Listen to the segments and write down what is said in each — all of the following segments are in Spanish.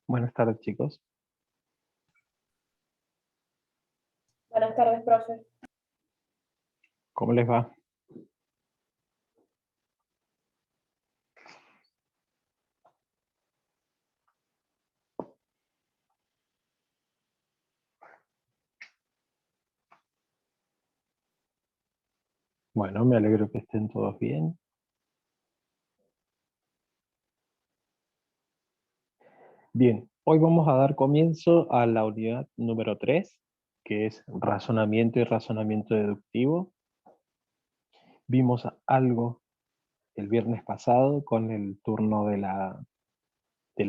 Buenas tardes, chicos. Buenas tardes, profe. ¿Cómo les va? Bueno, me alegro que estén todos bien. Bien, hoy vamos a dar comienzo a la unidad número 3, que es razonamiento y razonamiento deductivo. Vimos algo el viernes pasado con el turno de la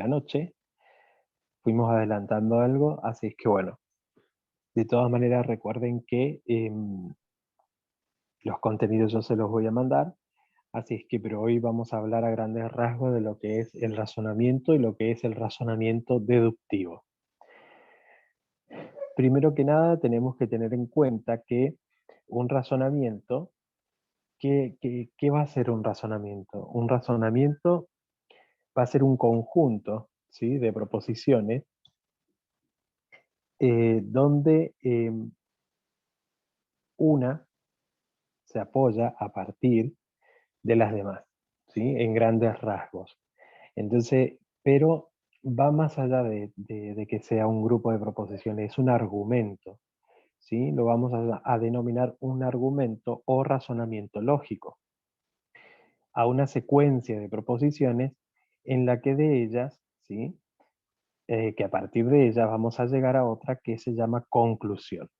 noche. Fuimos adelantando algo, así es que bueno, de todas maneras recuerden que los contenidos yo se los voy a mandar. Así es que, pero hoy vamos a hablar a grandes rasgos de lo que es el razonamiento y lo que es el razonamiento deductivo. Primero que nada, tenemos que tener en cuenta que un razonamiento, ¿qué va a ser un razonamiento? Un razonamiento va a ser un conjunto, ¿sí?, de proposiciones donde una se apoya a partir de las demás, ¿sí?, en grandes rasgos. Entonces, pero va más allá de que sea un grupo de proposiciones, es un argumento, ¿sí? Lo vamos a denominar un argumento o razonamiento lógico, a una secuencia de proposiciones en la que de ellas, ¿sí?, que a partir de ellas vamos a llegar a otra que se llama conclusión.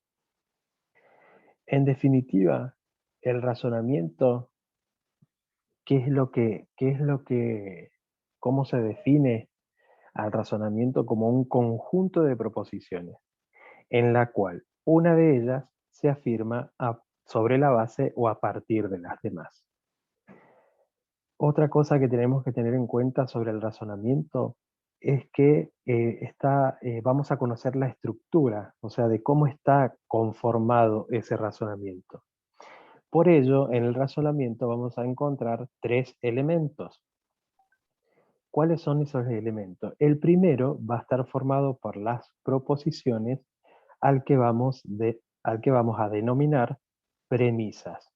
En definitiva, el razonamiento, cómo se define al razonamiento? Como un conjunto de proposiciones, en la cual una de ellas se afirma sobre la base o a partir de las demás. Otra cosa que tenemos que tener en cuenta sobre el razonamiento es que vamos a conocer la estructura, o sea, de cómo está conformado ese razonamiento. Por ello, en el razonamiento vamos a encontrar tres elementos. ¿Cuáles son esos elementos? El primero va a estar formado por las proposiciones al que vamos a denominar premisas.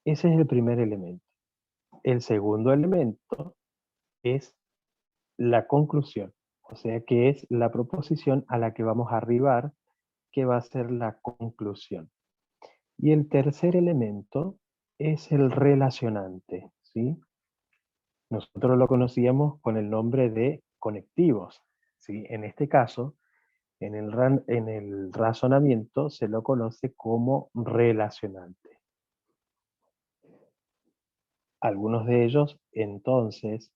Ese es el primer elemento. El segundo elemento es la conclusión, o sea que es la proposición a la que vamos a arribar, que va a ser la conclusión. Y el tercer elemento es el relacionante, ¿sí? Nosotros lo conocíamos con el nombre de conectivos, ¿sí? En este caso, en el razonamiento se lo conoce como relacionante. Algunos de ellos, entonces,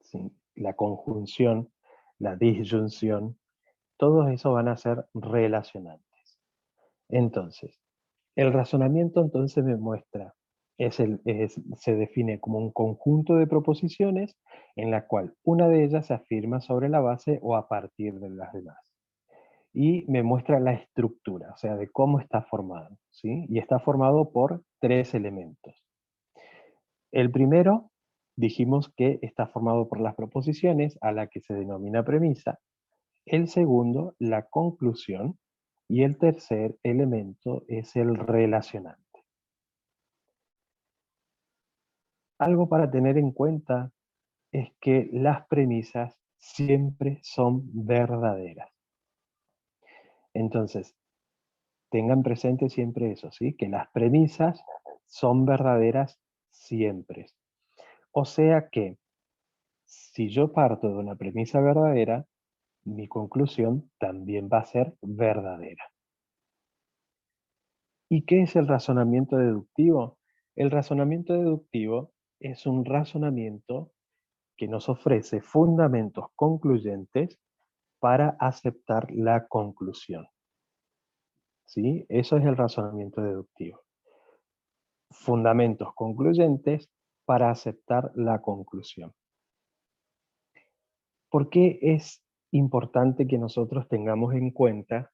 ¿sí?, la conjunción, la disyunción, todos esos van a ser relacionantes. Entonces, el razonamiento entonces me muestra, se define como un conjunto de proposiciones en la cual una de ellas se afirma sobre la base o a partir de las demás. Y me muestra la estructura, o sea, de cómo está formado, ¿sí? Y está formado por tres elementos. El primero, dijimos que está formado por las proposiciones, a la que se denomina premisa. El segundo, la conclusión. Y el tercer elemento es el relacionante. Algo para tener en cuenta es que las premisas siempre son verdaderas. Entonces, tengan presente siempre eso, ¿sí? Que las premisas son verdaderas siempre. O sea que, si yo parto de una premisa verdadera, mi conclusión también va a ser verdadera. ¿Y qué es el razonamiento deductivo? El razonamiento deductivo es un razonamiento que nos ofrece fundamentos concluyentes para aceptar la conclusión, ¿sí? Eso es el razonamiento deductivo. Fundamentos concluyentes para aceptar la conclusión. ¿Por qué es importante que nosotros tengamos en cuenta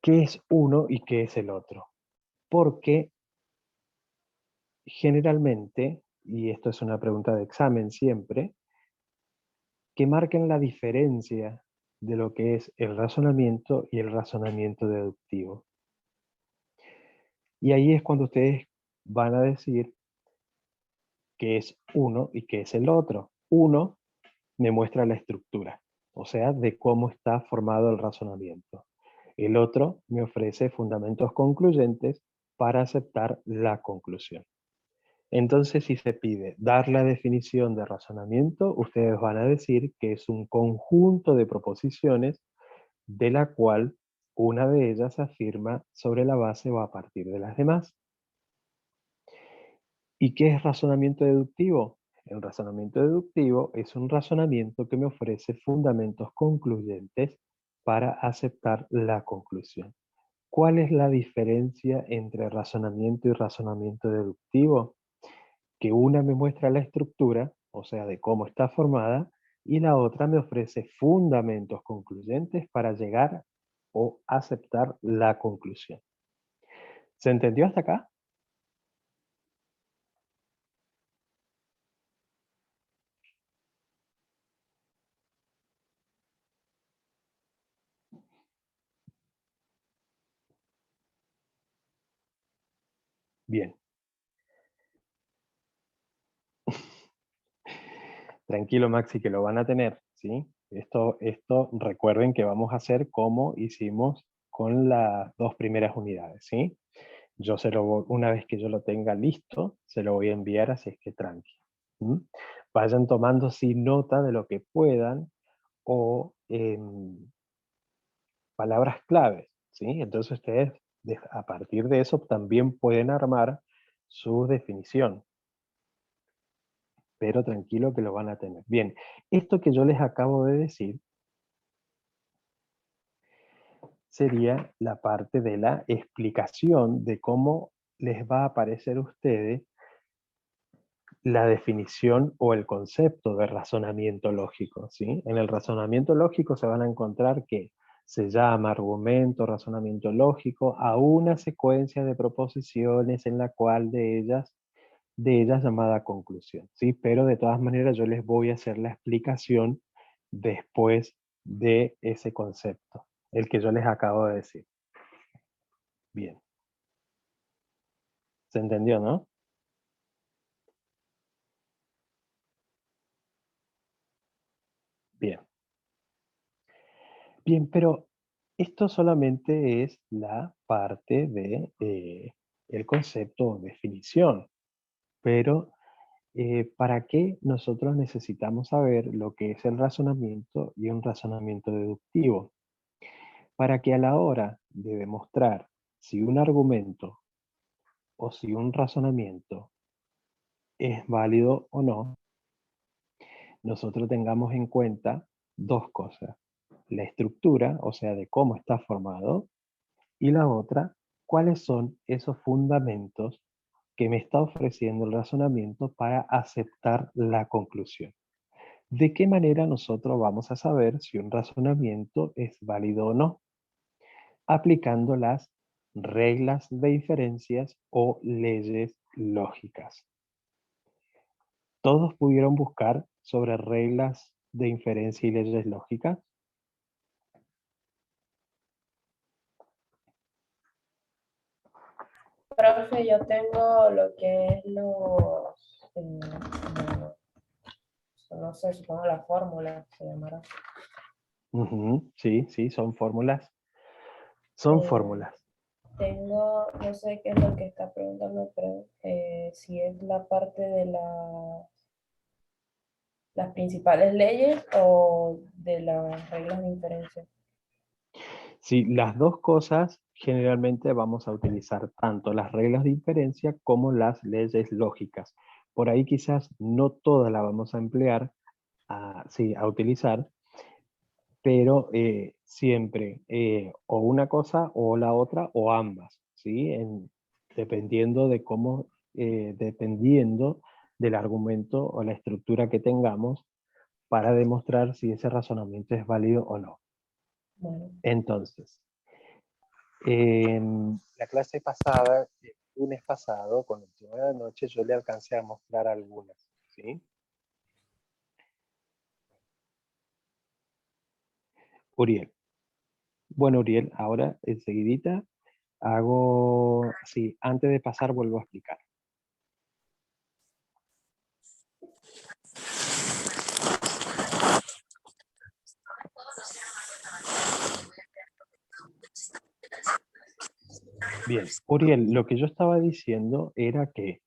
qué es uno y qué es el otro? Porque generalmente, y esto es una pregunta de examen siempre, que marquen la diferencia de lo que es el razonamiento y el razonamiento deductivo. Y ahí es cuando ustedes van a decir qué es uno y qué es el otro. Uno me muestra la estructura, o sea, de cómo está formado el razonamiento. El otro me ofrece fundamentos concluyentes para aceptar la conclusión. Entonces, si se pide dar la definición de razonamiento, ustedes van a decir que es un conjunto de proposiciones de la cual una de ellas afirma sobre la base o a partir de las demás. ¿Y qué es razonamiento deductivo? El razonamiento deductivo es un razonamiento que me ofrece fundamentos concluyentes para aceptar la conclusión. ¿Cuál es la diferencia entre razonamiento y razonamiento deductivo? Que una me muestra la estructura, o sea, de cómo está formada, y la otra me ofrece fundamentos concluyentes para llegar o aceptar la conclusión. ¿Se entendió hasta acá? Bien. Tranquilo, Maxi, que lo van a tener, ¿sí? Esto recuerden que vamos a hacer como hicimos con las dos primeras unidades, ¿sí? Una vez que yo lo tenga listo, se lo voy a enviar, así es que tranqui. ¿Mm? Vayan tomando sí nota de lo que puedan o palabras claves, ¿sí? Entonces ustedes a partir de eso también pueden armar su definición, pero tranquilo que lo van a tener. Bien, esto que yo les acabo de decir sería la parte de la explicación de cómo les va a aparecer a ustedes la definición o el concepto de razonamiento lógico, ¿sí? En el razonamiento lógico se van a encontrar que se llama argumento, razonamiento lógico, a una secuencia de proposiciones en la cual de ellas llamada conclusión, ¿sí? Pero de todas maneras yo les voy a hacer la explicación después de ese concepto, el que yo les acabo de decir. Bien. ¿Se entendió, no? Bien. Bien, pero esto solamente es la parte de el concepto o definición. Pero ¿para qué nosotros necesitamos saber lo que es el razonamiento y un razonamiento deductivo? Para que a la hora de demostrar si un argumento o si un razonamiento es válido o no, nosotros tengamos en cuenta dos cosas. La estructura, o sea, de cómo está formado, y la otra, cuáles son esos fundamentos que me está ofreciendo el razonamiento para aceptar la conclusión. ¿De qué manera nosotros vamos a saber si un razonamiento es válido o no? Aplicando las reglas de inferencias o leyes lógicas. ¿Todos pudieron buscar sobre reglas de inferencia y leyes lógicas? Profe, yo tengo lo que es no sé, supongo la fórmula, se llamará. Ujú, sí, sí, son fórmulas. Son Eh, fórmulas. Tengo, no sé qué es lo que está preguntando, pero si es la parte de las principales leyes o de las reglas de inferencia. Sí, las dos cosas generalmente vamos a utilizar tanto las reglas de inferencia como las leyes lógicas. Por ahí quizás no todas las vamos a emplear, sí, a utilizar, pero siempre o una cosa o la otra o ambas, ¿sí? Dependiendo de cómo, dependiendo del argumento o la estructura que tengamos para demostrar si ese razonamiento es válido o no. Bueno, Entonces, en la clase pasada, el lunes pasado, con el tema de la noche, yo le alcancé a mostrar algunas, ¿sí? Uriel. Bueno, Uriel, ahora enseguidita hago, sí, antes de pasar vuelvo a explicar. Bien, Uriel, lo que yo estaba diciendo era que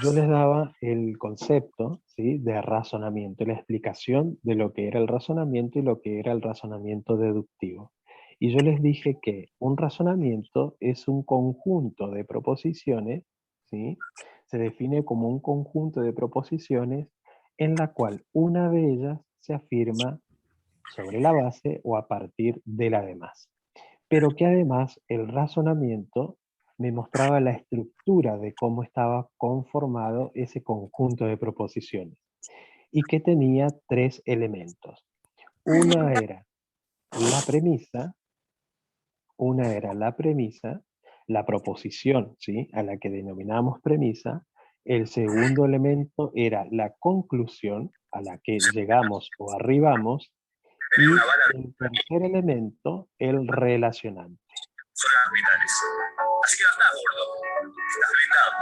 yo les daba el concepto, ¿sí?, de razonamiento, la explicación de lo que era el razonamiento y lo que era el razonamiento deductivo. Y yo les dije que un razonamiento es un conjunto de proposiciones, ¿sí? Se define como un conjunto de proposiciones en la cual una de ellas se afirma sobre la base o a partir de la demás, pero que además el razonamiento me mostraba la estructura de cómo estaba conformado ese conjunto de proposiciones y que tenía tres elementos. Una era la premisa, una era la premisa, la proposición, ¿sí?, a la que denominamos premisa. El segundo elemento era la conclusión a la que llegamos o arribamos, y el tercer elemento, el relacionante. Son las vitales. Así que no estás gordo, estás blindado.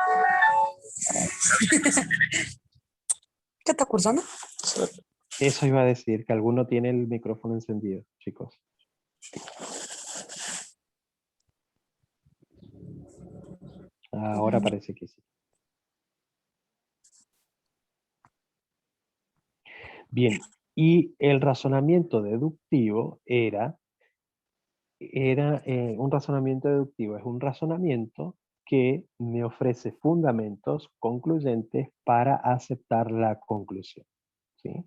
¿Qué estás cursando? Eso iba a decir, que alguno tiene el micrófono encendido, chicos. Ahora parece que sí. Bien, y el razonamiento deductivo un razonamiento deductivo es un razonamiento que me ofrece fundamentos concluyentes para aceptar la conclusión, ¿sí?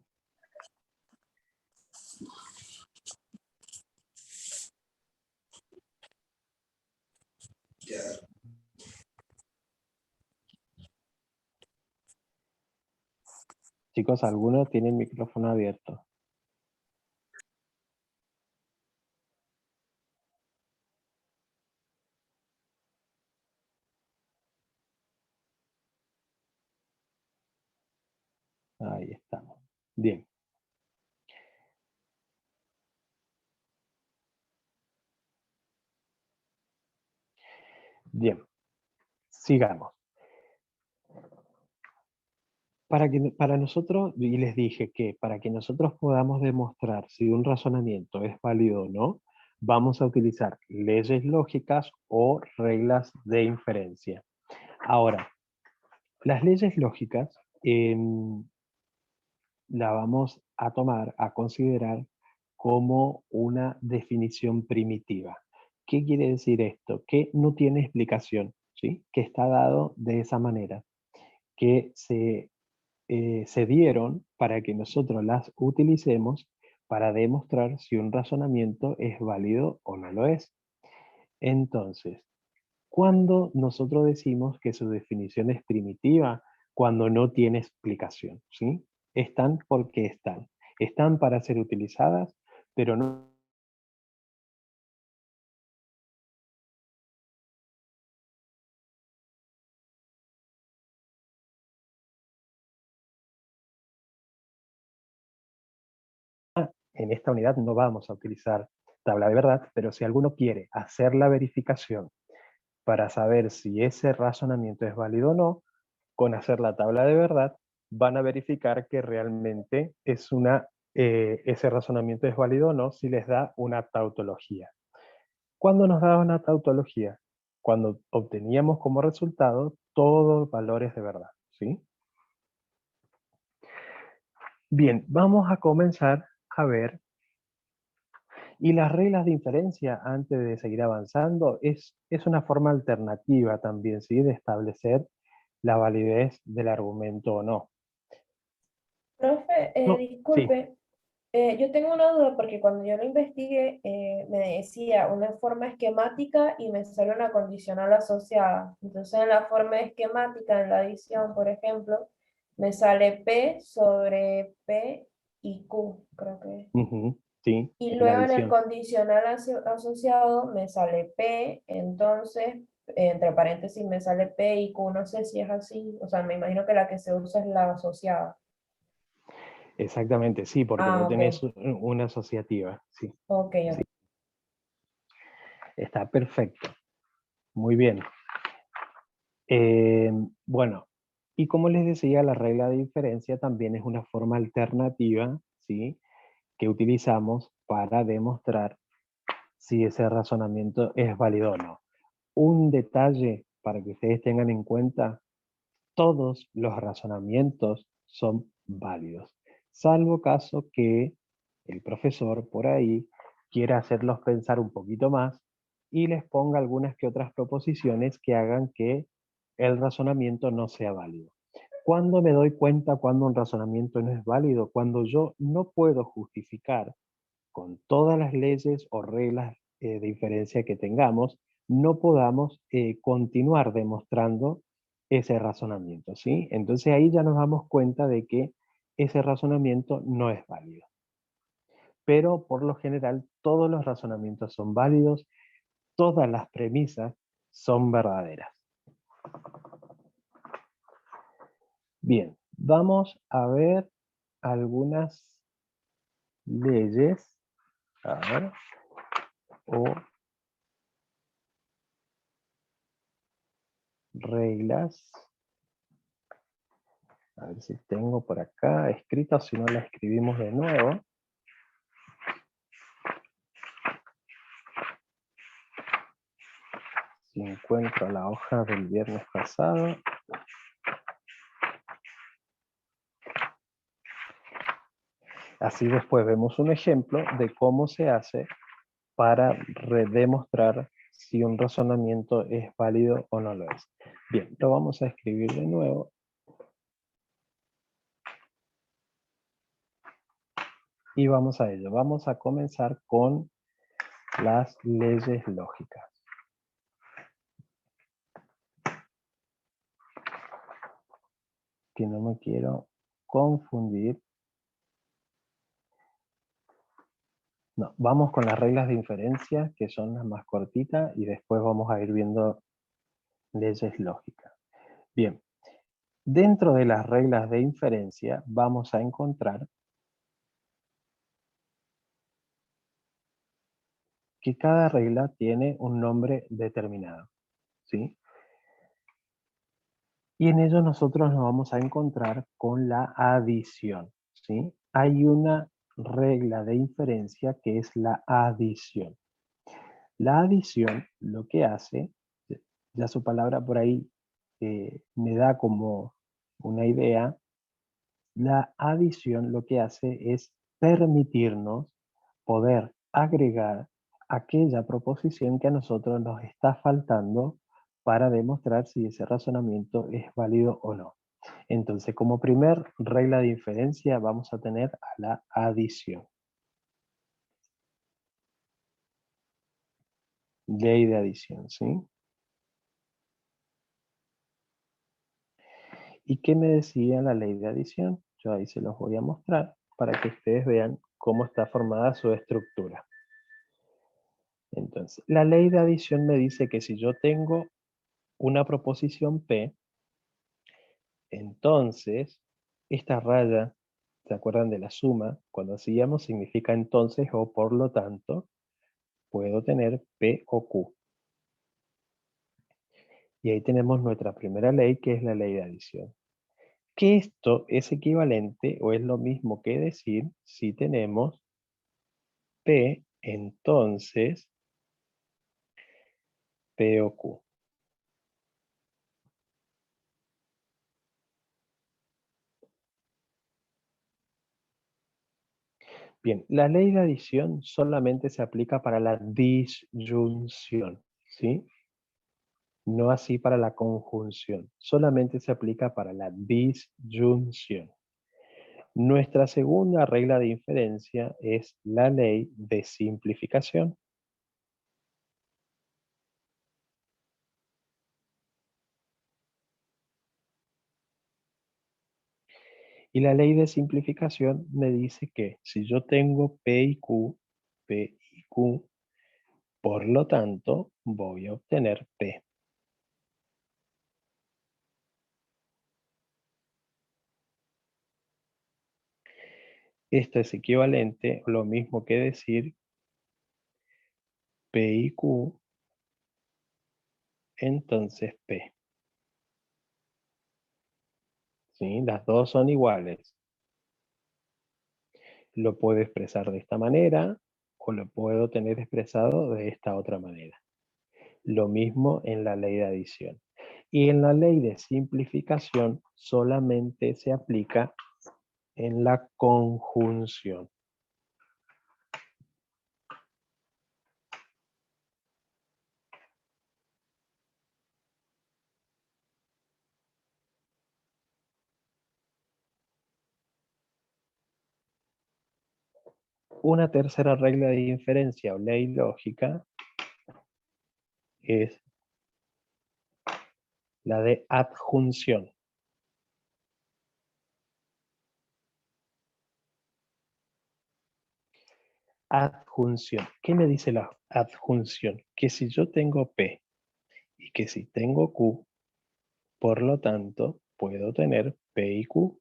Chicos, ¿alguno tiene el micrófono abierto? Ahí estamos. Bien. Bien. Sigamos. Para nosotros, y les dije que para que nosotros podamos demostrar si un razonamiento es válido o no, vamos a utilizar leyes lógicas o reglas de inferencia. Ahora, las leyes lógicas la vamos a tomar, a considerar como una definición primitiva. ¿Qué quiere decir esto? Que no tiene explicación, ¿sí? Que está dado de esa manera, que se dieron para que nosotros las utilicemos para demostrar si un razonamiento es válido o no lo es. Entonces, ¿cuándo nosotros decimos que su definición es primitiva? Cuando no tiene explicación, ¿sí? Están porque están. Están para ser utilizadas, pero no en esta unidad no vamos a utilizar tabla de verdad, pero si alguno quiere hacer la verificación para saber si ese razonamiento es válido o no, con hacer la tabla de verdad, van a verificar que realmente ese razonamiento es válido o no si les da una tautología. ¿Cuándo nos daba una tautología? Cuando obteníamos como resultado todos valores de verdad, ¿sí? Bien, vamos a comenzar a ver. Y las reglas de inferencia, antes de seguir avanzando, es una forma alternativa también, ¿sí?, de establecer la validez del argumento o no. Profe, No, sí. disculpe, yo tengo una duda porque cuando yo lo investigué me decía una forma esquemática y me sale una condicional asociada. Entonces en la forma esquemática, en la adición, por ejemplo, me sale P sobre P y Q, creo que es. Ujú, sí, Y en la luego en el adición. condicional asociado me sale P, entonces entre paréntesis me sale P y Q, no sé si es así, o sea, me imagino que la que se usa es la asociada. Exactamente, sí, porque Ah, vos ok. tenés una asociativa, sí, Ok, ok. está perfecto, muy bien. Eh, bueno, y como les decía, la regla de diferencia también es una forma alternativa, ¿sí? Que utilizamos para demostrar si ese razonamiento es válido o no. Un detalle para que ustedes tengan en cuenta: todos los razonamientos son válidos, salvo caso que el profesor por ahí quiera hacerlos pensar un poquito más y les ponga algunas que otras proposiciones que hagan que el razonamiento no sea válido. ¿Cuándo me doy cuenta cuando un razonamiento no es válido? Cuando yo no puedo justificar con todas las leyes o reglas de inferencia que tengamos, no podamos continuar demostrando ese razonamiento, ¿sí? Entonces ahí ya nos damos cuenta de que ese razonamiento no es válido. Pero por lo general todos los razonamientos son válidos, todas las premisas son verdaderas. Bien, vamos a ver algunas leyes, a ver, o reglas. A ver si tengo por acá escrita, si no la escribimos de nuevo. Si encuentro la hoja del viernes pasado. Así después vemos un ejemplo de cómo se hace para demostrar si un razonamiento es válido o no lo es. Bien, lo vamos a escribir de nuevo. Y vamos a ello. Vamos a comenzar con las leyes lógicas. Que no me quiero confundir. No, vamos con las reglas de inferencia, que son las más cortitas, y después vamos a ir viendo leyes lógicas. Bien, dentro de las reglas de inferencia vamos a encontrar que cada regla tiene un nombre determinado, ¿sí? Y en ello nosotros nos vamos a encontrar con la adición, ¿sí? Hay una regla de inferencia que es la adición. La adición lo que hace, ya su palabra por ahí me da como una idea, la adición lo que hace es permitirnos poder agregar aquella proposición que a nosotros nos está faltando para demostrar si ese razonamiento es válido o no. Entonces, como primer regla de inferencia vamos a tener a la adición. Ley de adición, ¿sí? ¿Y qué me decía la ley de adición? Yo ahí se los voy a mostrar para que ustedes vean cómo está formada su estructura. Entonces, la ley de adición me dice que si yo tengo una proposición P, entonces esta raya, ¿se acuerdan de la suma? Cuando hacíamos significa entonces o por lo tanto, puedo tener P o Q. Y ahí tenemos nuestra primera ley, que es la ley de adición. Que esto es equivalente o es lo mismo que decir si tenemos P, entonces P o Q. Bien, la ley de adición solamente se aplica para la disyunción, ¿sí? No así para la conjunción, solamente se aplica para la disyunción. Nuestra segunda regla de inferencia es la ley de simplificación. Y la ley de simplificación me dice que si yo tengo P y Q, por lo tanto, voy a obtener P. Esto es equivalente, lo mismo que decir P y Q, entonces P. ¿Sí? Las dos son iguales. Lo puedo expresar de esta manera o lo puedo tener expresado de esta otra manera. Lo mismo en la ley de adición. Y en la ley de simplificación solamente se aplica en la conjunción. Una tercera regla de inferencia o ley lógica es la de adjunción. Adjunción. ¿Qué me dice la adjunción? Que si yo tengo P y que si tengo Q, por lo tanto, puedo tener P y Q.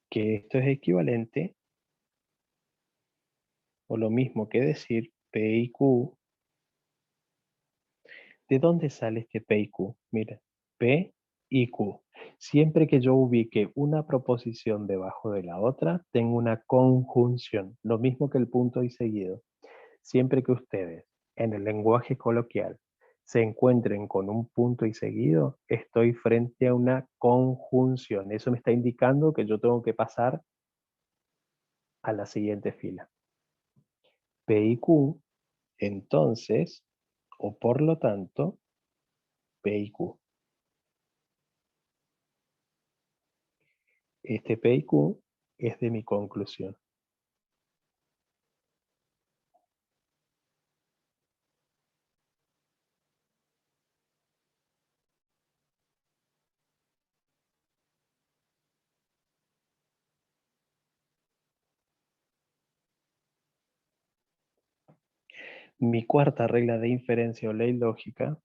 Que esto es equivalente o lo mismo que decir P y Q. ¿De dónde sale este P y Q? Mira, P y Q. Siempre que yo ubique una proposición debajo de la otra, tengo una conjunción, lo mismo que el punto y seguido. Siempre que ustedes, en el lenguaje coloquial, se encuentren con un punto y seguido, estoy frente a una conjunción. Eso me está indicando que yo tengo que pasar a la siguiente fila. P y Q, entonces, o por lo tanto, P y Q. Este P y Q es de mi conclusión. Mi cuarta regla de inferencia o ley lógica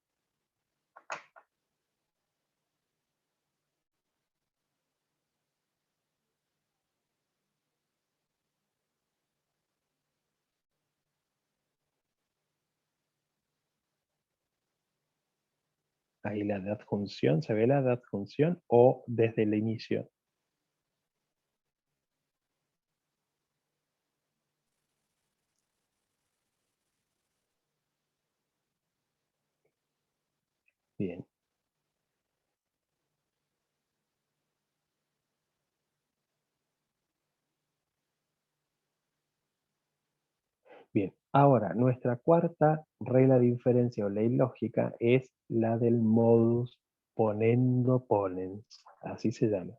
ahí la de adjunción, ¿se ve la de adjunción o desde el inicio? Bien. Bien, ahora nuestra cuarta regla de inferencia o ley lógica es la del modus ponendo ponens, así se llama.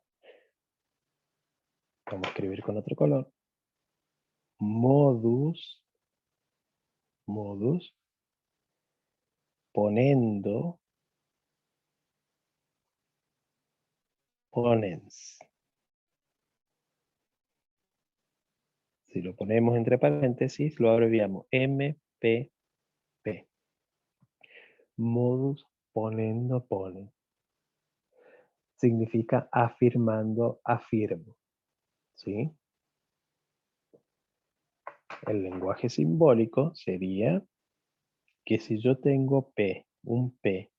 Vamos a escribir con otro color. Modus ponendo ponens. Si lo ponemos entre paréntesis, lo abreviamos MPP. Modus ponendo ponens. Significa afirmando, afirmo. ¿Sí? El lenguaje simbólico sería que si yo tengo P, un P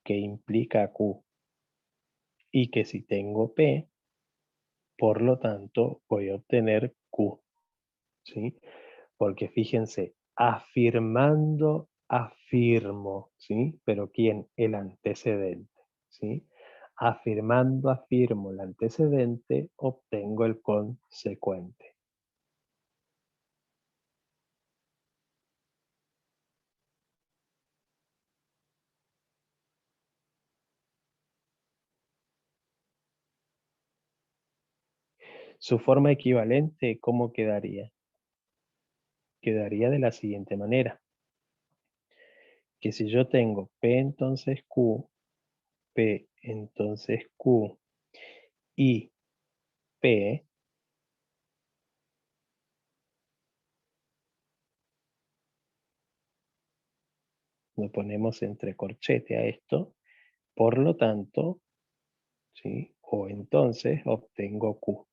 que implica Q, y que si tengo P, por lo tanto voy a obtener Q. ¿Sí? Porque fíjense, afirmando, afirmo, ¿sí? Pero ¿quién? El antecedente, ¿sí? Afirmando, afirmo el antecedente, obtengo el consecuente. Su forma equivalente, ¿cómo quedaría? Quedaría de la siguiente manera. Que si yo tengo P entonces Q, P entonces Q y P, Lo ponemos entre corchete a esto, por lo tanto, ¿sí? O entonces obtengo Q.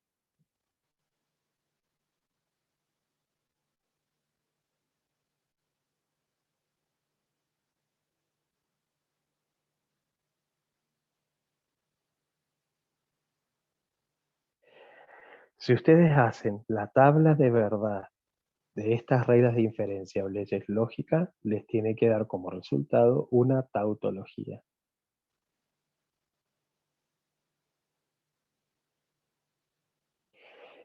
Si ustedes hacen la tabla de verdad de estas reglas de inferencia o leyes lógicas, les tiene que dar como resultado una tautología.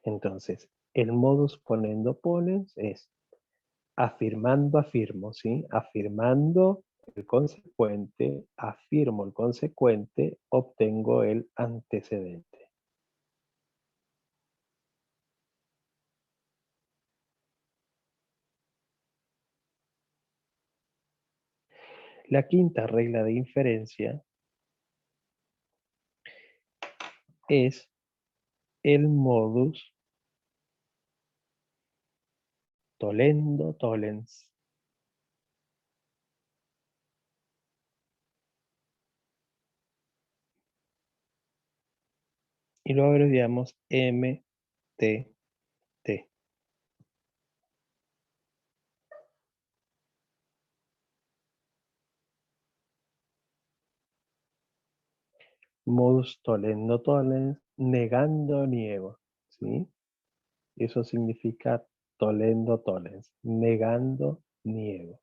Entonces, el modus ponendo ponens es afirmando, afirmo, ¿sí? Afirmando el consecuente, afirmo el consecuente, obtengo el antecedente. La quinta regla de inferencia es el modus tollendo tollens. Y lo abreviamos MTT. Modus tollendo tollens, negando niego, ¿sí? Eso significa tollendo tollens, negando niego.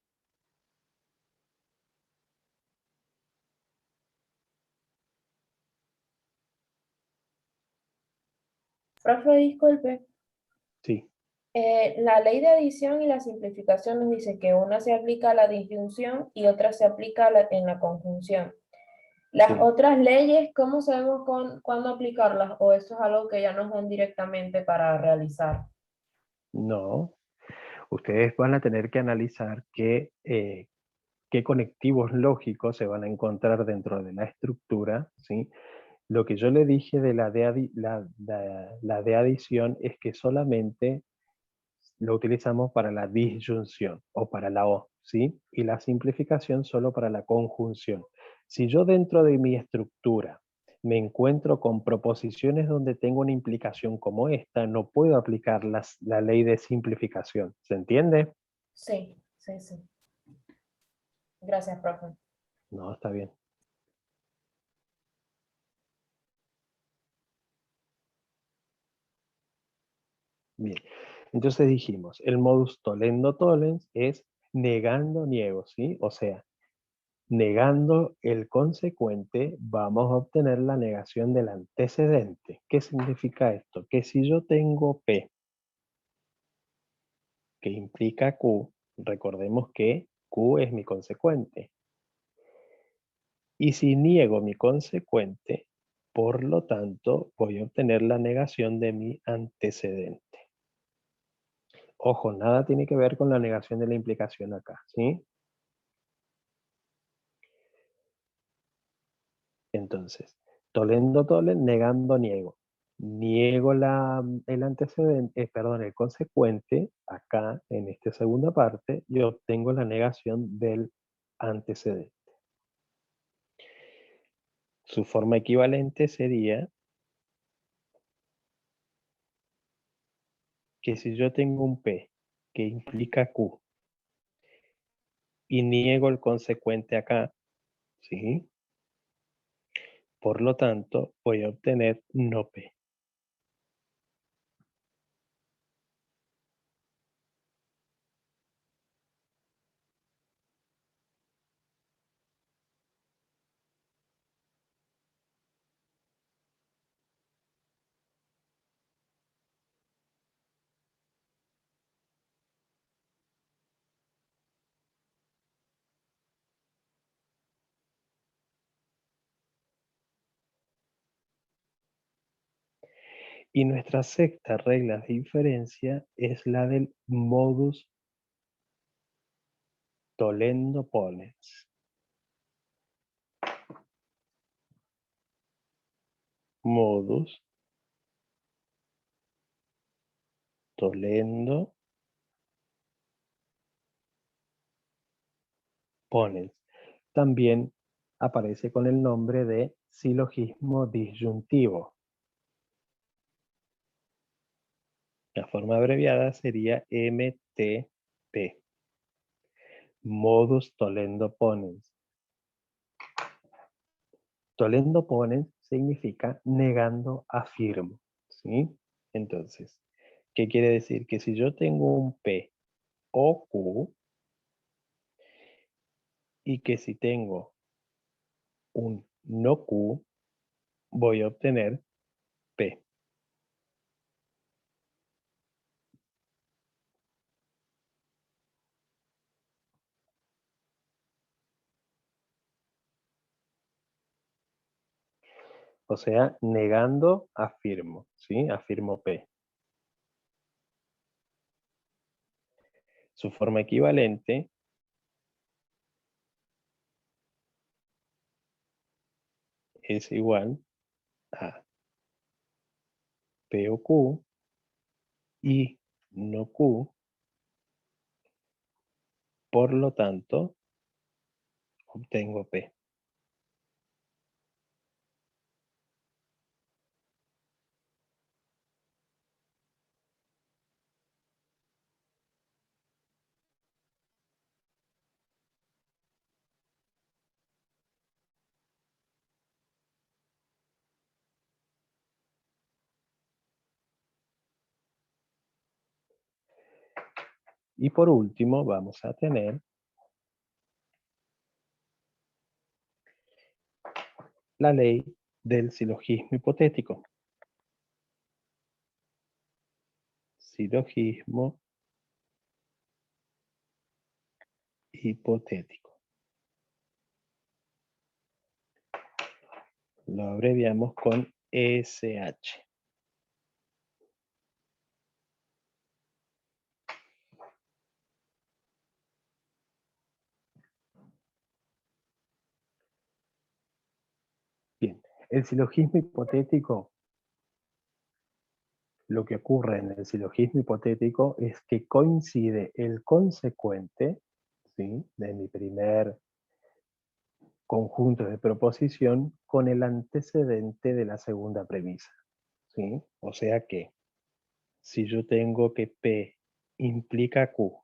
Profe, disculpe. Sí, La ley de adición y la simplificación nos dice que una se aplica a la disyunción y otra se aplica en la conjunción. Las sí. otras leyes, ¿cómo sabemos cuándo aplicarlas? ¿O eso es algo que ya nos dan directamente para realizar? No. Ustedes van a tener que analizar qué conectivos lógicos se van a encontrar dentro de la estructura, ¿sí? Lo que yo le dije de la de adición es que solamente lo utilizamos para la disyunción o para la O, ¿sí? Y la simplificación solo para la conjunción. Si yo dentro de mi estructura me encuentro con proposiciones donde tengo una implicación como esta, no puedo aplicar la ley de simplificación. ¿Se entiende? Sí, sí, sí. Gracias, profe. No, está bien. Bien. Entonces dijimos, el modus tollendo tollens es negando niego, ¿sí? O sea, negando el consecuente, vamos a obtener la negación del antecedente. ¿Qué significa esto? Que si yo tengo P, que implica Q, recordemos que Q es mi consecuente. Y si niego mi consecuente, por lo tanto, voy a obtener la negación de mi antecedente. Ojo, nada tiene que ver con la negación de la implicación acá, ¿sí? Entonces, tolendo tolen, negando niego. Niego el antecedente, perdón, el consecuente, acá en esta segunda parte, y obtengo la negación del antecedente. Su forma equivalente sería que si yo tengo un P que implica Q y niego el consecuente acá, ¿sí? Por lo tanto, voy a obtener no P. Y nuestra sexta regla de inferencia es la del modus tollendo pollens. Modus tollendo ponens. También aparece con el nombre de silogismo disyuntivo. La forma abreviada sería MTP. Modus tollendo ponens. Tollendo ponens significa negando afirmo, ¿sí? Entonces, ¿qué quiere decir? Que si yo tengo un P o Q, y que si tengo un no Q, voy a obtener P. O sea, negando afirmo, ¿sí? Afirmo P. Su forma equivalente es igual a P o Q y no Q, por lo tanto, obtengo P. Y por último, vamos a tener la ley del silogismo hipotético. Silogismo hipotético. Lo abreviamos con SH. Bien, el silogismo hipotético, lo que ocurre en el silogismo hipotético es que coincide el consecuente, ¿sí?, de mi primer conjunto de proposición con el antecedente de la segunda premisa, ¿sí? O sea que si yo tengo que P implica Q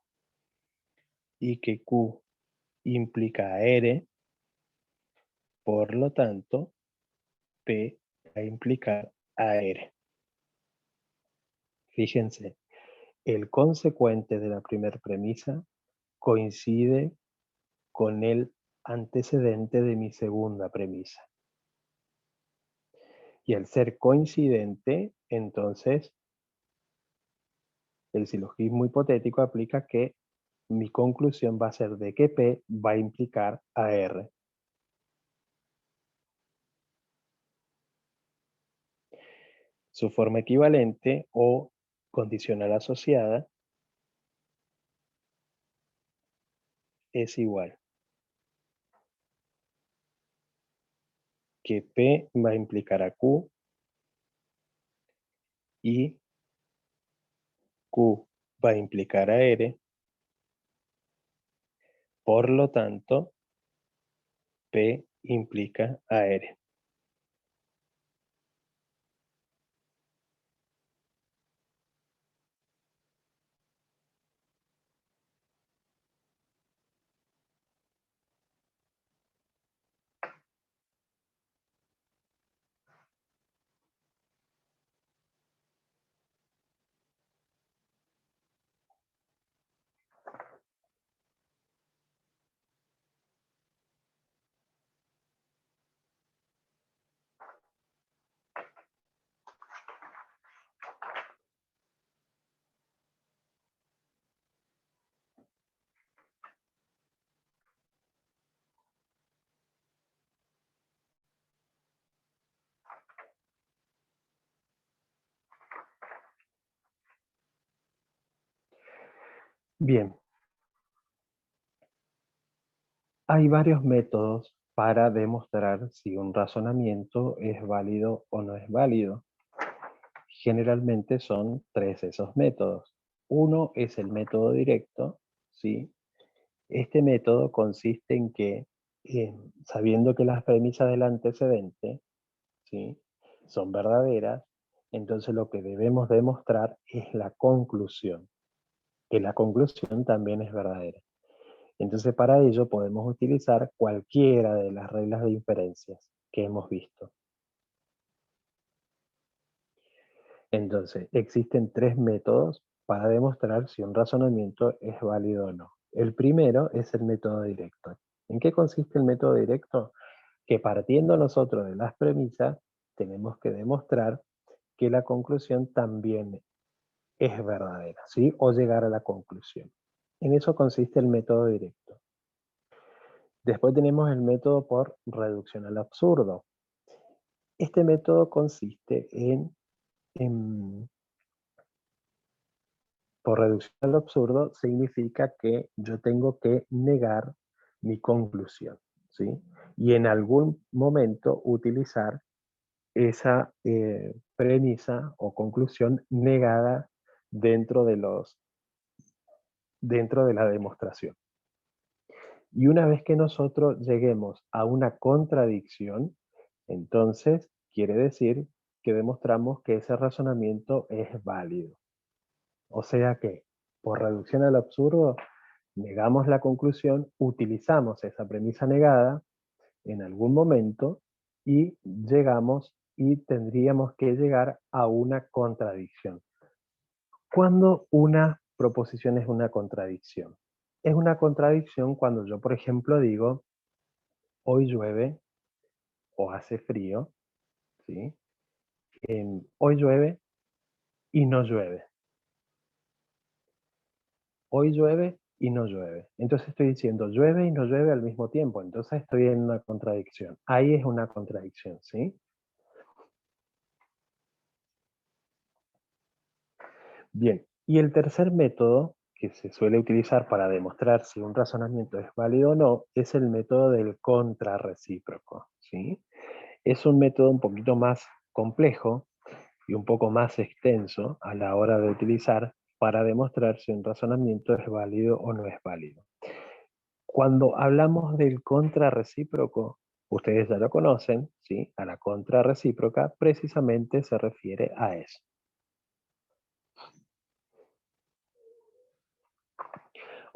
y que Q implica R, por lo tanto, P va a implicar AR. Fíjense, el consecuente de la primera premisa coincide con el antecedente de mi segunda premisa. Y al ser coincidente, entonces, el silogismo hipotético aplica que mi conclusión va a ser de que P va a implicar a R. Su forma equivalente o condicional asociada es igual que P va a implicar a Q y Q va a implicar a R. Por lo tanto, P implica a R. Bien, hay varios métodos para demostrar si un razonamiento es válido o no es válido. Generalmente son tres esos métodos. Uno es el método directo, ¿sí?, Este método consiste en que, sabiendo que las premisas del antecedente, ¿sí?, son verdaderas, entonces lo que debemos demostrar es la conclusión, que la conclusión también es verdadera. Entonces para ello podemos utilizar cualquiera de las reglas de inferencias que hemos visto. Entonces existen tres métodos para demostrar si un razonamiento es válido o no. El primero es el método directo. ¿En qué consiste el método directo? Que partiendo nosotros de las premisas, tenemos que demostrar que la conclusión también es verdadera, ¿sí? O llegar a la conclusión. En eso consiste el método directo. Después tenemos el método por reducción al absurdo. Este método consiste por reducción al absurdo, significa que yo tengo que negar mi conclusión, ¿sí? Y en algún momento utilizar esa premisa o conclusión negada dentro de la demostración. Y una vez que nosotros lleguemos a una contradicción, entonces quiere decir que demostramos que ese razonamiento es válido. O sea que, por reducción al absurdo, negamos la conclusión, utilizamos esa premisa negada en algún momento y llegamos y tendríamos que llegar a una contradicción. ¿Cuándo una proposición es una contradicción? Es una contradicción cuando yo, por ejemplo, digo, hoy llueve o hace frío, ¿sí? Hoy llueve y no llueve. Hoy llueve y no llueve. Entonces estoy diciendo llueve y no llueve al mismo tiempo. Entonces estoy en una contradicción. Ahí es una contradicción, ¿sí? Bien, y el tercer método que se suele utilizar para demostrar si un razonamiento es válido o no es el método del contrarrecíproco, ¿sí? Es un método un poquito más complejo y un poco más extenso a la hora de utilizar para demostrar si un razonamiento es válido o no es válido. Cuando hablamos del contrarrecíproco, ustedes ya lo conocen, ¿sí? A la contrarrecíproca precisamente se refiere a eso.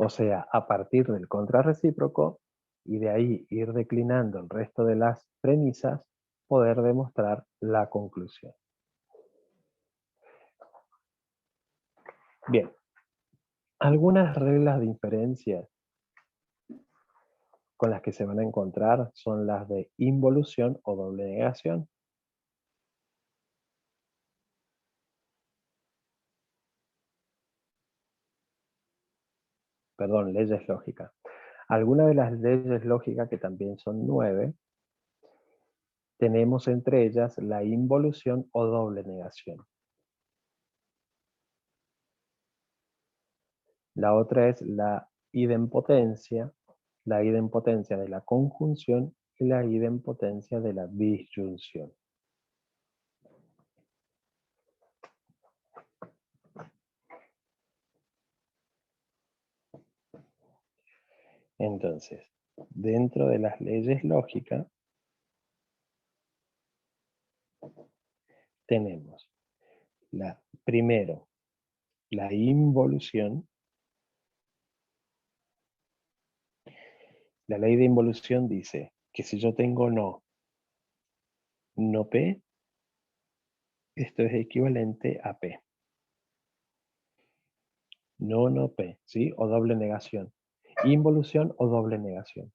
O sea, a partir del contrarrecíproco y de ahí ir declinando el resto de las premisas, poder demostrar la conclusión. Bien, algunas reglas de inferencia con las que se van a encontrar son las de involución o doble negación. Perdón, leyes lógicas. Algunas de las leyes lógicas, que también son 9, tenemos entre ellas la involución o doble negación. La otra es la idempotencia de la conjunción y la idempotencia de la disyunción. Entonces, dentro de las leyes lógicas, tenemos primero la involución. La ley de involución dice que si yo tengo no P, esto es equivalente a P. No P, ¿sí? O doble negación. Involución o doble negación.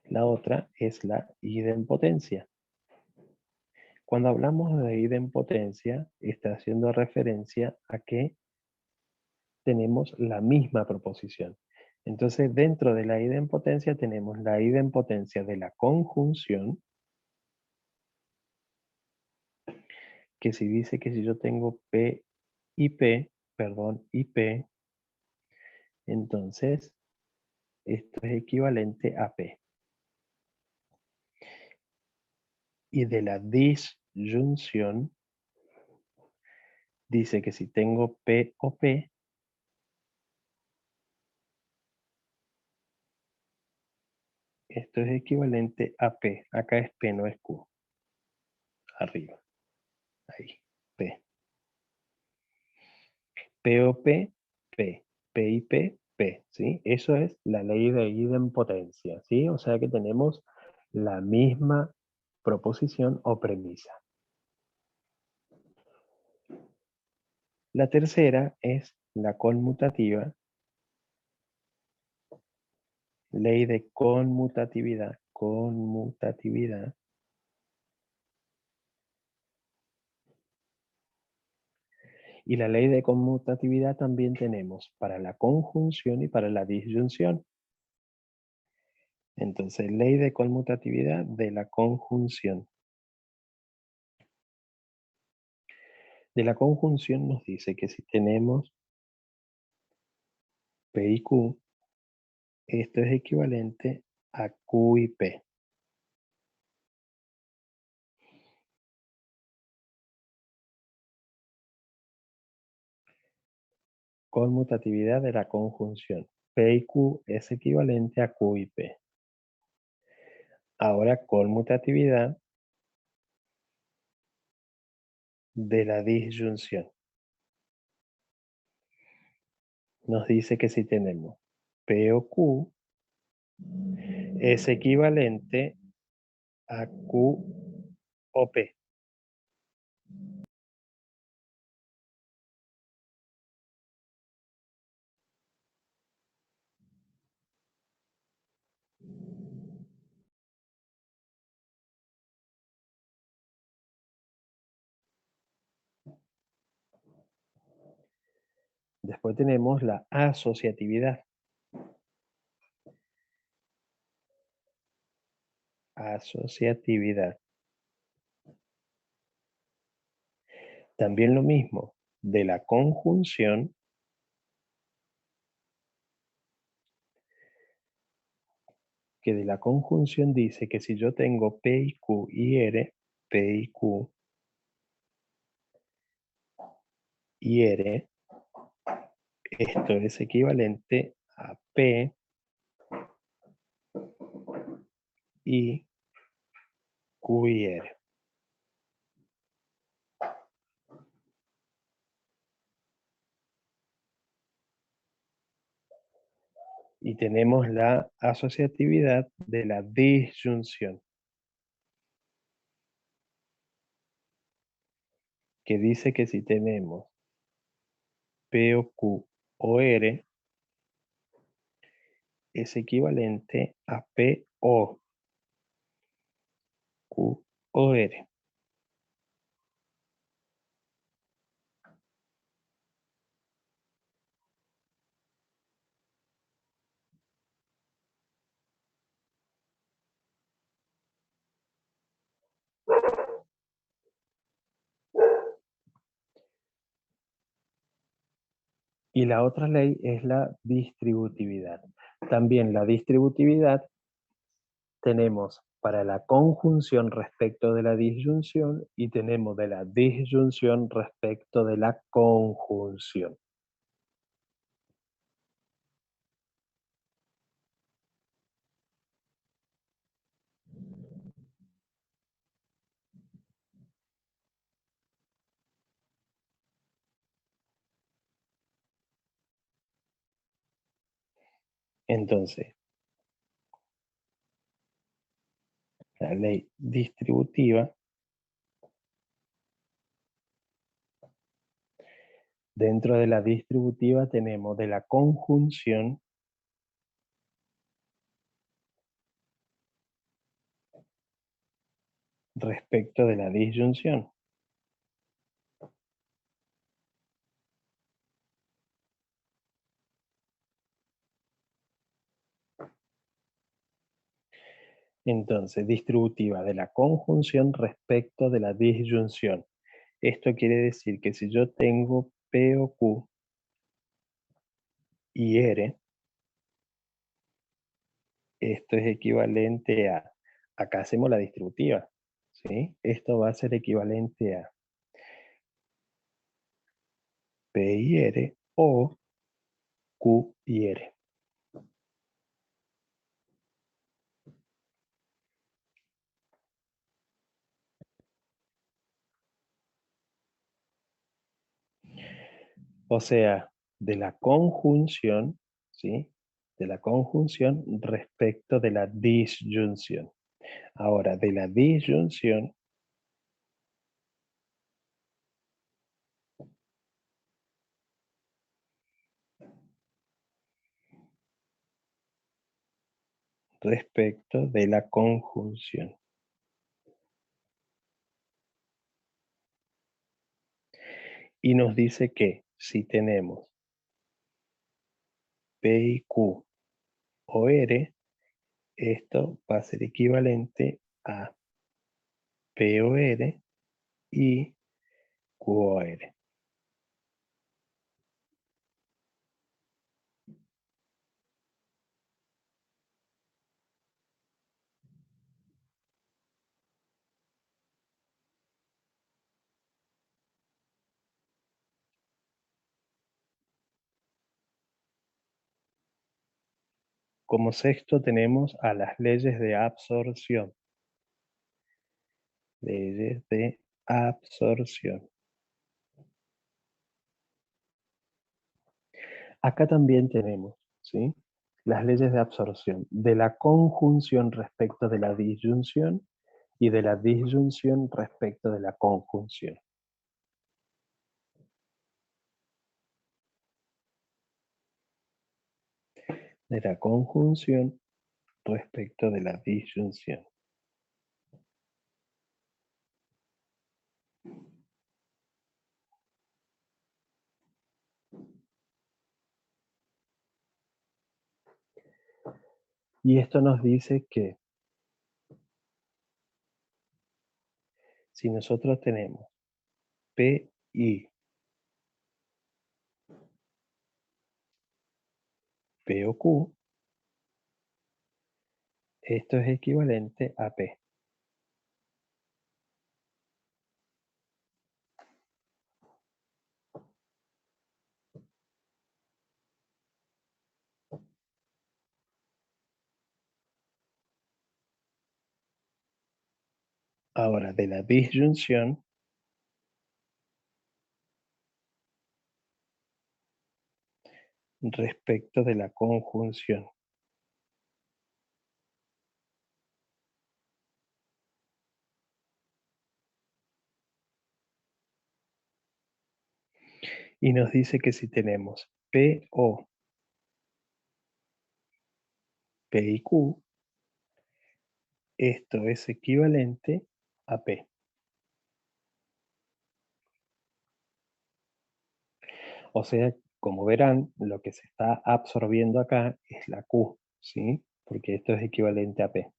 La otra es la idempotencia. Cuando hablamos de idempotencia, está haciendo referencia a que tenemos la misma proposición. Entonces, dentro de la idempotencia tenemos la idempotencia de la conjunción, que si dice que si yo tengo P y P, entonces esto es equivalente a P. Y de la disyunción, dice que si tengo P o P, Esto es equivalente a P. Acá es P, no es Q. Arriba. Ahí. P. P o P, P. P y P, P. ¿Sí? Eso es la ley de idempotencia. ¿Sí? O sea que tenemos la misma proposición o premisa. La tercera es la conmutativa. Ley de conmutatividad. Conmutatividad. Y la ley de conmutatividad también tenemos para la conjunción y para la disyunción. Entonces, ley de conmutatividad de la conjunción. De la conjunción nos dice que si tenemos P y Q, esto es equivalente a Q y P. Conmutatividad de la conjunción. P y Q es equivalente a Q y P. Ahora, conmutatividad de la disyunción. Nos dice que si tenemos P o Q, es equivalente a Q o P. Después tenemos la asociatividad. Asociatividad. También lo mismo, de la conjunción que de la conjunción dice que si yo tengo P y Q y R, P y Q y R, esto es equivalente a P y Q y R. Y tenemos la asociatividad de la disyunción, que dice que si tenemos P o Q o R, es equivalente a P o Q o R. Y la otra ley es la distributividad. También la distributividad tenemos para la conjunción respecto de la disyunción y tenemos de la disyunción respecto de la conjunción. Entonces, la ley distributiva, dentro de la distributiva tenemos de la conjunción respecto de la disyunción. Entonces, distributiva de la conjunción respecto de la disyunción. Esto quiere decir que si yo tengo P o Q y R, esto es equivalente a, acá hacemos la distributiva, ¿sí? Esto va a ser equivalente a P y R o Q y R. O sea, de la conjunción, ¿sí? De la conjunción respecto de la disyunción. Ahora, de la disyunción respecto de la conjunción. Y nos dice que si tenemos P y Q o R, esto va a ser equivalente a P o R y Q o R. Como sexto tenemos a las leyes de absorción. Leyes de absorción. Acá también tenemos, ¿sí? Las leyes de absorción de la conjunción respecto de la disyunción y de la disyunción respecto de la conjunción. De la conjunción respecto de la disyunción. Y esto nos dice que si nosotros tenemos P y P o Q, esto es equivalente a P. Ahora, de la disyunción, respecto de la conjunción. Y nos dice que si tenemos P o P y Q, esto es equivalente a P. O sea, como verán, lo que se está absorbiendo acá es la Q, ¿sí? Porque esto es equivalente a P.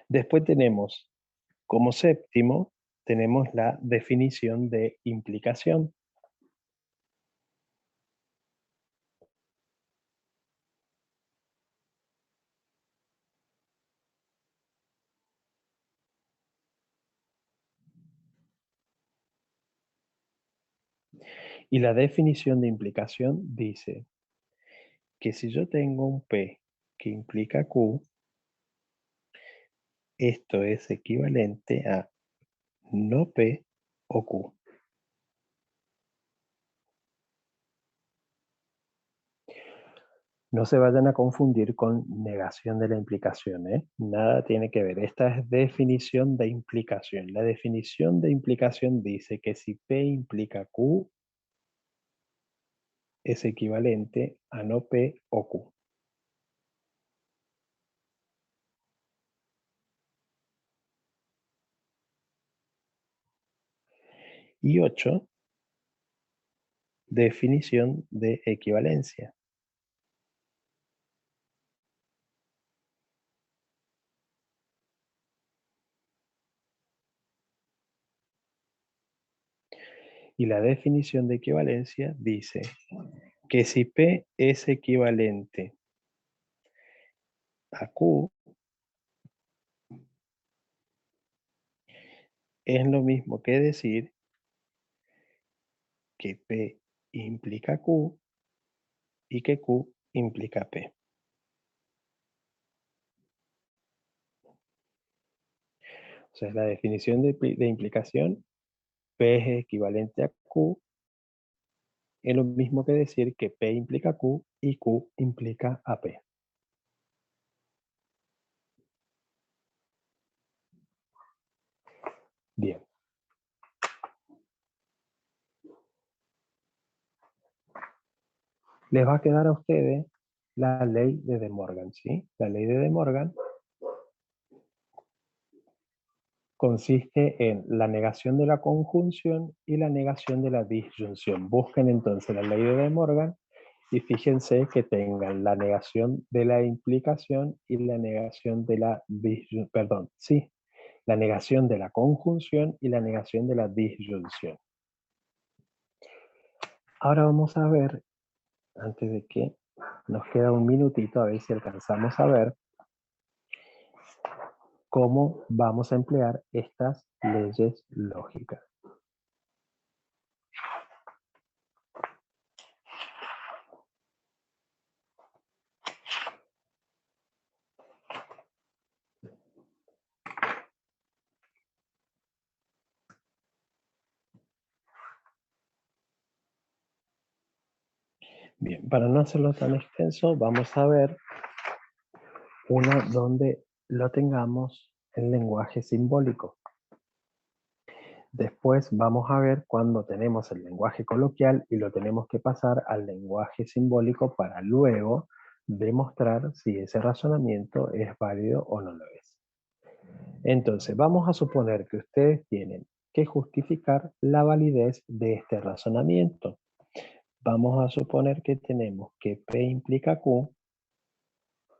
Después tenemos, como séptimo, tenemos la definición de implicación. Y la definición de implicación dice que si yo tengo un P que implica Q, esto es equivalente a no P o Q. No se vayan a confundir con negación de la implicación, ¿eh? Nada tiene que ver. Esta es definición de implicación. La definición de implicación dice que si P implica Q, es equivalente a no P o Q. Y 8, definición de equivalencia. Y la definición de equivalencia dice que si P es equivalente a Q, es lo mismo que decir que P implica Q y que Q implica P. O sea, la definición de implicación P es equivalente a Q, es lo mismo que decir que P implica Q y Q implica a P. Bien. Les va a quedar a ustedes la ley de De Morgan, ¿sí? La ley de De Morgan consiste en la negación de la conjunción y la negación de la disyunción. Busquen entonces la ley de De Morgan y fíjense que tengan la negación de la implicación y la negación de la disyunción, perdón, sí, la negación de la conjunción y la negación de la disyunción. Ahora vamos a ver, antes de que nos queda un minutito, a ver si alcanzamos a ver cómo vamos a emplear estas leyes lógicas. Bien, para no hacerlo tan extenso, vamos a ver una donde lo tengamos en lenguaje simbólico. Después vamos a ver cuando tenemos el lenguaje coloquial y lo tenemos que pasar al lenguaje simbólico para luego demostrar si ese razonamiento es válido o no lo es. Entonces, vamos a suponer que ustedes tienen que justificar la validez de este razonamiento. Vamos a suponer que tenemos que P implica Q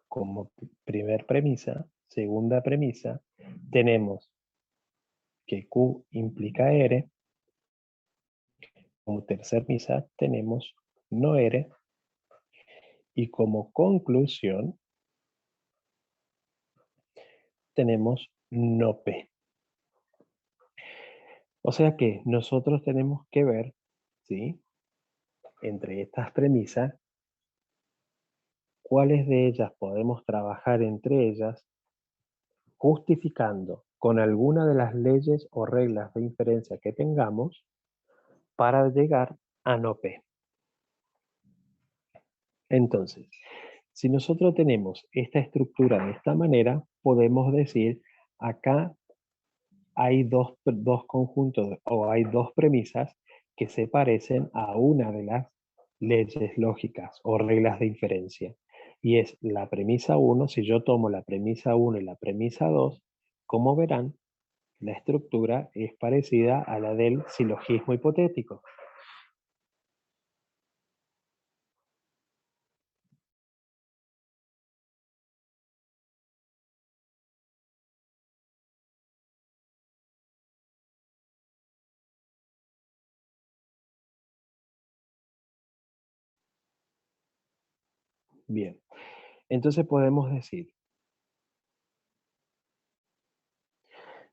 como primer premisa. Segunda premisa, tenemos que Q implica R. Como tercer premisa tenemos no R. Y como conclusión tenemos no P. O sea que nosotros tenemos que ver, ¿sí?, entre estas premisas, cuáles de ellas podemos trabajar entre ellas, justificando con alguna de las leyes o reglas de inferencia que tengamos para llegar a no P. Entonces, si nosotros tenemos esta estructura de esta manera, podemos decir, acá hay dos conjuntos o hay dos premisas que se parecen a una de las leyes lógicas o reglas de inferencia. Y es la premisa 1, si yo tomo la premisa 1 y la premisa 2, como verán, la estructura es parecida a la del silogismo hipotético. Bien, entonces podemos decir,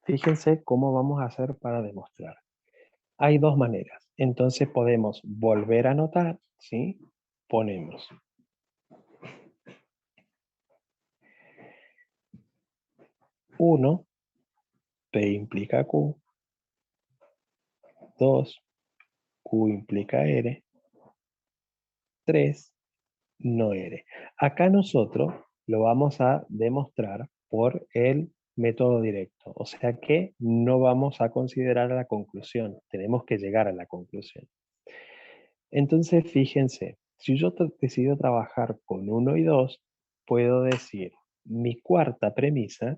fíjense cómo vamos a hacer para demostrar. Hay dos maneras. Entonces podemos volver a anotar, ¿sí? Ponemos 1, P implica Q. 2, Q implica R. 3, no R. Acá nosotros lo vamos a demostrar por el método directo. O sea que no vamos a considerar la conclusión. Tenemos que llegar a la conclusión. Entonces, fíjense, si yo decido trabajar con 1 y 2, puedo decir mi cuarta premisa.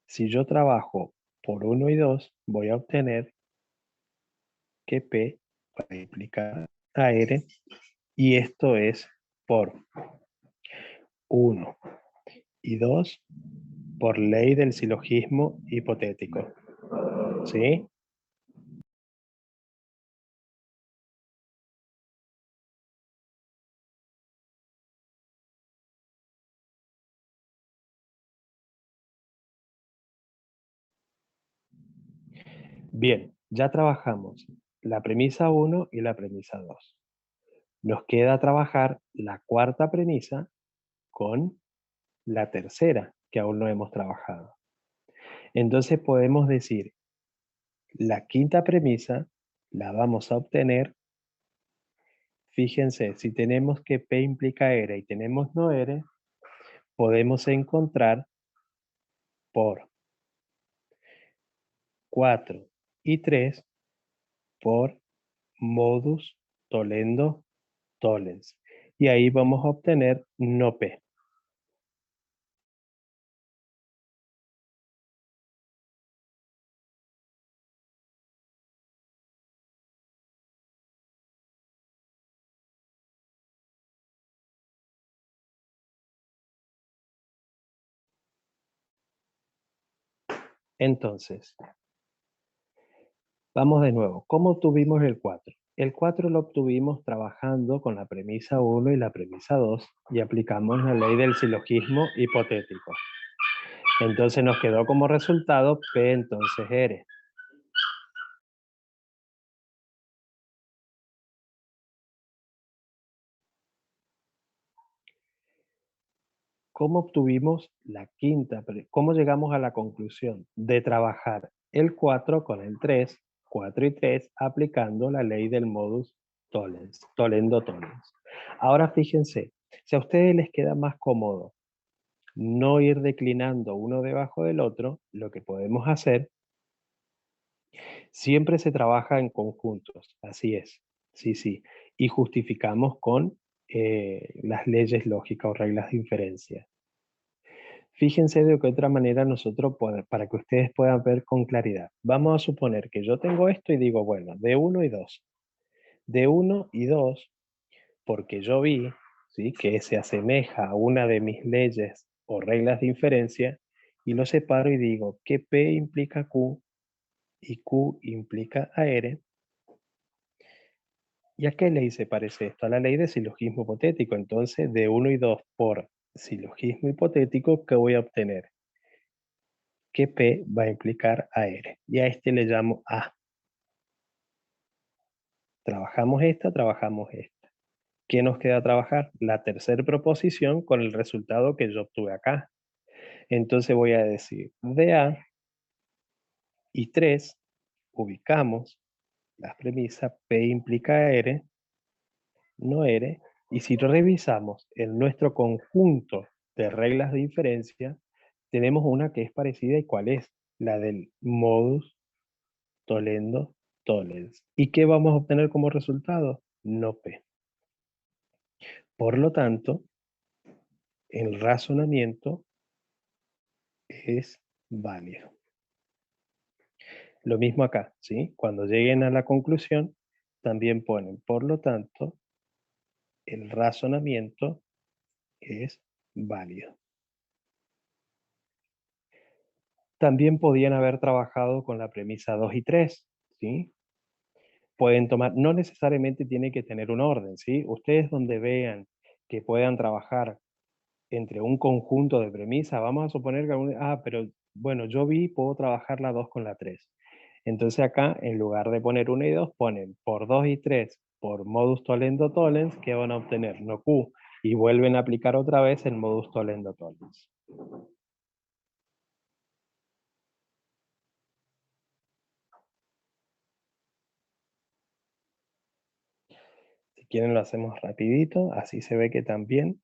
Si yo trabajo por 1 y 2, voy a obtener que P va a implicar a R, y esto es por 1 y 2 por ley del silogismo hipotético. ¿Sí? Bien, ya trabajamos la premisa 1 y la premisa 2. Nos queda trabajar la cuarta premisa con la tercera, que aún no hemos trabajado. Entonces podemos decir La quinta premisa la vamos a obtener. Fíjense, si tenemos que P implica R y tenemos no R, podemos encontrar por 4 y 3 por modus tollendo tollens. Y ahí vamos a obtener no P. Entonces, vamos de nuevo. ¿Cómo obtuvimos el 4? El 4 lo obtuvimos trabajando con la premisa 1 y la premisa 2 y aplicamos la ley del silogismo hipotético. Entonces nos quedó como resultado P entonces R. ¿Cómo obtuvimos la quinta? ¿Cómo llegamos a la conclusión de trabajar el 4 con el 3, 4 y 3, aplicando la ley del modus tollens, tollendo tollens? Ahora fíjense, si a ustedes les queda más cómodo no ir declinando uno debajo del otro, lo que podemos hacer, siempre se trabaja en conjuntos, así es, sí, sí, y justificamos con las leyes lógicas o reglas de inferencia. Fíjense de qué otra manera nosotros para que ustedes puedan ver con claridad. Vamos a suponer que yo tengo esto y digo, bueno, de 1 y 2. De 1 y 2, porque yo vi, ¿sí?, que se asemeja a una de mis leyes o reglas de inferencia, y lo separo y digo que P implica Q y Q implica AR. ¿Y a qué ley se parece esto? A la ley de silogismo hipotético. Entonces, de 1 y 2 por silogismo hipotético, ¿qué voy a obtener? Que P va a implicar AR. Y a este le llamo A. Trabajamos esta, trabajamos esta. ¿Qué nos queda trabajar? La tercera proposición con el resultado que yo obtuve acá. Entonces voy a decir de A y 3, ubicamos las premisas P implica R, no R, y si revisamos en nuestro conjunto de reglas de inferencia, tenemos una que es parecida. ¿Y cuál es? La del modus tollendo tollens. ¿Y qué vamos a obtener como resultado? No P. Por lo tanto, el razonamiento es válido. Lo mismo acá, ¿sí? Cuando lleguen a la conclusión, también ponen, por lo tanto, el razonamiento es válido. También podían haber trabajado con la premisa 2 y 3, ¿sí? Pueden tomar, no necesariamente tiene que tener un orden, ¿sí? Ustedes donde vean que puedan trabajar entre un conjunto de premisas, vamos a suponer que, pero bueno, yo vi, puedo trabajar la 2 con la 3. Entonces acá, en lugar de poner 1 y 2, ponen por 2 y 3, por modus tollendo tollens, que van a obtener no Q, y vuelven a aplicar otra vez el modus tollendo tollens. Si quieren lo hacemos rapidito, así se ve que también,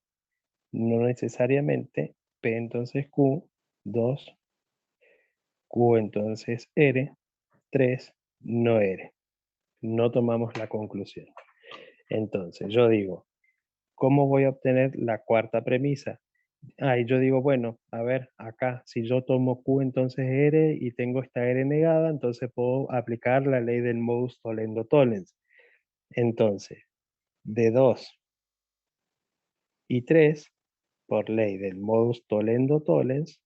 no necesariamente, P entonces Q, 2, Q entonces R, 3, no R. No tomamos la conclusión. Entonces, yo digo, ¿cómo voy a obtener la cuarta premisa? Y yo digo, bueno, a ver, acá, si yo tomo Q entonces R y tengo esta R negada, entonces puedo aplicar la ley del modus tollendo tollens. Entonces, de 2 y 3, por ley del modus tollendo tollens,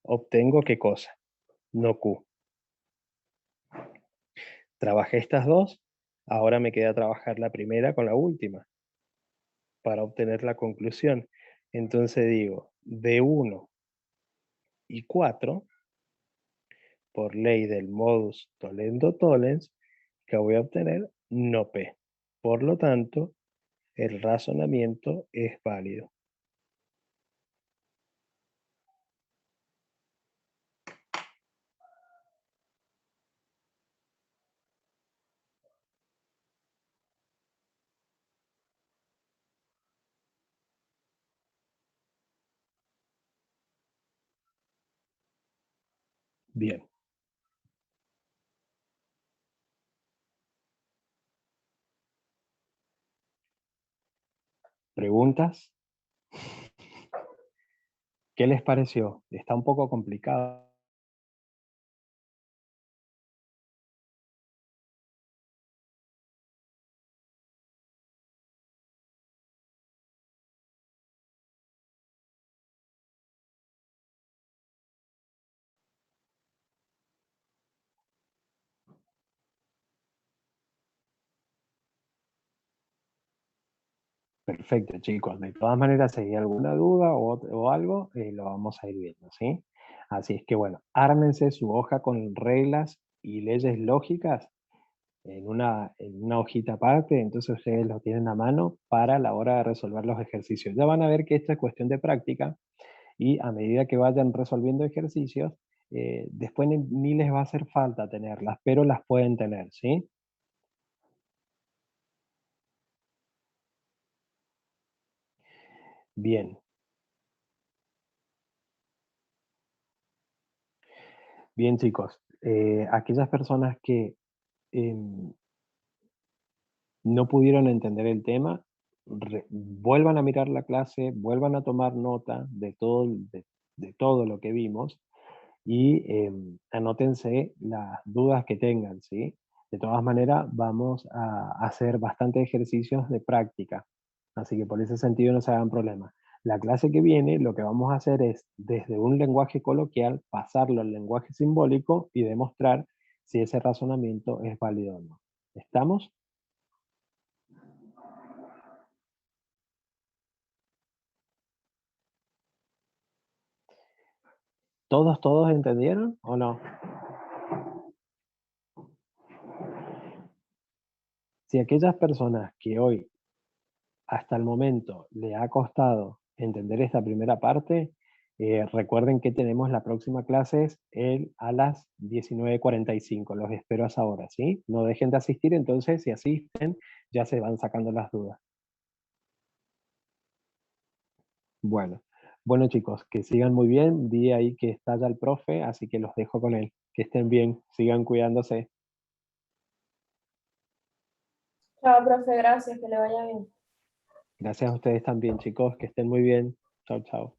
obtengo ¿qué cosa? No Q. Trabajé estas dos, ahora me queda trabajar la primera con la última para obtener la conclusión. Entonces digo, de 1 y 4, por ley del modus tollendo tollens, que voy a obtener no P. Por lo tanto, el razonamiento es válido. Bien. ¿Preguntas? ¿Qué les pareció? Está un poco complicado. Perfecto, chicos. De todas maneras, si hay alguna duda o algo, lo vamos a ir viendo, ¿sí? Así es que, bueno, ármense su hoja con reglas y leyes lógicas en una hojita aparte, entonces ustedes lo tienen a mano para la hora de resolver los ejercicios. Ya van a ver que esto es cuestión de práctica y a medida que vayan resolviendo ejercicios, después ni les va a hacer falta tenerlas, pero las pueden tener, ¿sí? Bien, bien chicos. Aquellas personas que em, no pudieron entender el tema, vuelvan a mirar la clase, vuelvan a tomar nota de todo lo que vimos y anótense las dudas que tengan, ¿sí? De todas maneras, vamos a hacer bastantes ejercicios de práctica, así que por ese sentido no se hagan problemas. La clase que viene, lo que vamos a hacer es, desde un lenguaje coloquial, pasarlo al lenguaje simbólico y demostrar si ese razonamiento es válido o no. ¿Estamos? ¿Todos entendieron o no? Si aquellas personas que hoy, hasta el momento, le ha costado entender esta primera parte, recuerden que tenemos la próxima clase a las 19:45. Los espero a esa hora, ¿sí? No dejen de asistir, entonces, si asisten, ya se van sacando las dudas. Bueno, bueno chicos, que sigan muy bien. Vi ahí que está ya el profe, así que los dejo con él. Que estén bien, sigan cuidándose. Chao, profe, gracias, que le vaya bien. Gracias a ustedes también, chicos, que estén muy bien. Chao, chao.